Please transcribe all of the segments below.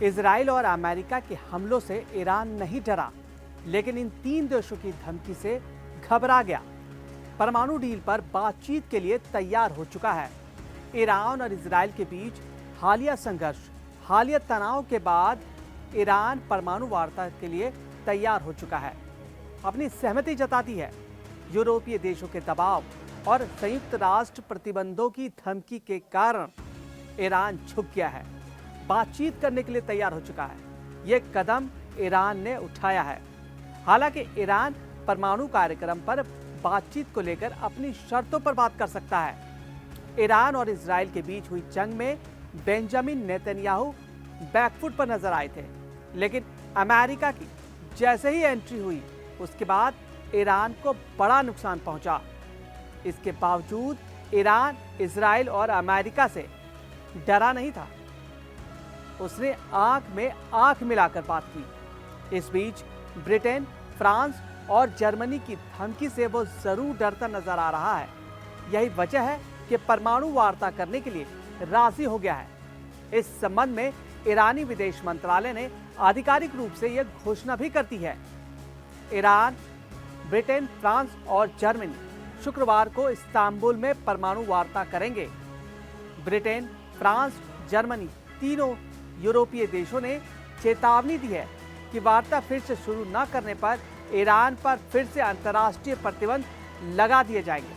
Israel और America के हमलों से ईरान नहीं डरा, लेकिन इन तीन देशों की धमकी से घबरा गया। परमाणु डील पर बातचीत के लिए तैयार हो चुका है। ईरान और इजराइल के बीच हालिया संघर्ष, हालिया तनाव के बाद ईरान परमाणु वार्ता के लिए तैयार हो चुका है, अपनी सहमति जताती है। यूरोपीय देशों के दबाव और संयुक्त राष्ट्र प्रतिबंधों की धमकी के कारण ईरान झुक गया है, बातचीत करने के लिए तैयार हो चुका है। यह कदम ईरान ने उठाया है। हालांकि ईरान परमाणु कार्यक्रम पर बातचीत को लेकर अपनी शर्तों पर बात कर सकता है। ईरान और इजराइल के बीच हुई जंग में बेंजामिन नेतन्याहू बैकफुट पर नजर आए थे, लेकिन अमेरिका की जैसे ही एंट्री हुई उसके बाद ईरान को बड़ा नुकसान पहुंचा। इसके बावजूद ईरान इजराइल और अमेरिका से डरा नहीं था। उसने आंख में आंख मिलाकर बात की। इस बीच ब्रिटेन, फ्रांस और जर्मनी की धमकी से वो जरूर डरता नजर आ रहा है। यही वजह है कि परमाणु वार्ता करने के लिए राजी हो गया है। इस संबंध में ईरानी विदेश मंत्रालय ने आधिकारिक रूप से यह घोषणा भी कर दी है। ईरान, ब्रिटेन, फ्रांस और जर्मनी शुक्रवार को इस्तांबुल में परमाणु वार्ता करेंगे। ब्रिटेन, फ्रांस, जर्मनी तीनों यूरोपीय देशों ने चेतावनी दी है कि वार्ता फिर से शुरू न करने पर ईरान पर फिर से अंतर्राष्ट्रीय प्रतिबंध लगा दिए जाएंगे।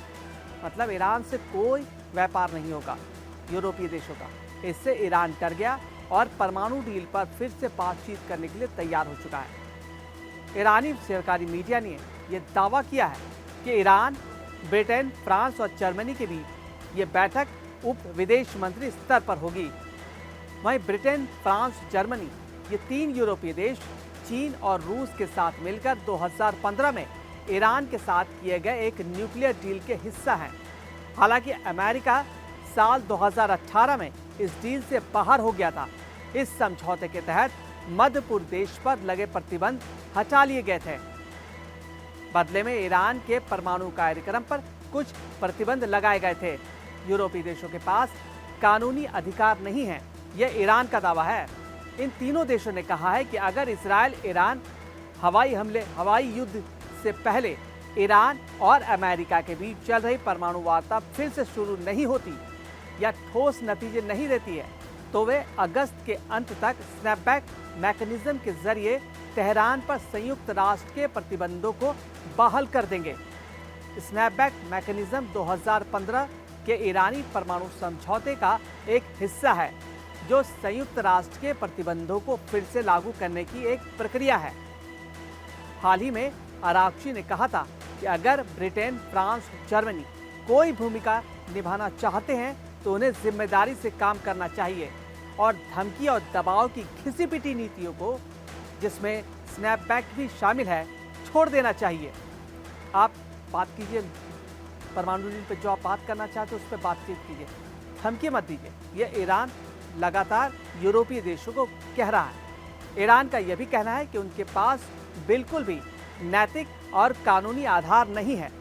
मतलब ईरान से कोई व्यापार नहीं होगा यूरोपीय देशों का। इससे ईरान डर गया और परमाणु डील पर फिर से बातचीत करने के लिए तैयार हो चुका है। ईरानी सरकारी मीडिया ने यह दावा किया है कि ईरान, ब्रिटेन, फ्रांस और जर्मनी के बीच ये बैठक उप विदेश मंत्री स्तर पर होगी। वहीं ब्रिटेन, फ्रांस, जर्मनी ये तीन यूरोपीय देश चीन और रूस के साथ मिलकर 2015 में ईरान के साथ किए गए एक न्यूक्लियर डील के हिस्सा हैं। हालांकि अमेरिका साल 2018 में इस डील से बाहर हो गया था। इस समझौते के तहत मध्य पूर्व देश पर लगे प्रतिबंध हटा लिए गए थे। बदले में ईरान के परमाणु कार्यक्रम पर कुछ प्रतिबंध लगाए गए थे। यूरोपीय देशों के पास कानूनी अधिकार नहीं है, यह ईरान का दावा है। इन तीनों देशों ने कहा है कि अगर इजराइल ईरान हवाई युद्ध से पहले ईरान और अमेरिका के बीच चल रही परमाणु वार्ता फिर से शुरू नहीं होती या ठोस नतीजे नहीं देती है, तो वे अगस्त के अंत तक स्नैपबैक मैकेनिज्म के जरिए तेहरान पर संयुक्त राष्ट्र के प्रतिबंधों को बहाल कर देंगे। स्नैपबैक मैकेनिज्म 2015 के ईरानी परमाणु समझौते का एक हिस्सा है, जो संयुक्त राष्ट्र के प्रतिबंधों को फिर से लागू करने की एक प्रक्रिया है। हाल ही में आराघची ने कहा था कि अगर ब्रिटेन, फ्रांस, जर्मनी कोई भूमिका निभाना चाहते हैं तो उन्हें जिम्मेदारी से काम करना चाहिए और धमकी और दबाव की घिसी पिटी नीतियों को, जिसमें स्नैपबैक भी शामिल है, छोड़ देना चाहिए। आप बात कीजिए परमाणु डील पर, जो आप बात करना चाहते हैं उस पर बातचीत कीजिए, धमकी मत दीजिए। यह ईरान लगातार यूरोपीय देशों को कह रहा है। ईरान का यह भी कहना है कि उनके पास बिल्कुल भी नैतिक और कानूनी आधार नहीं है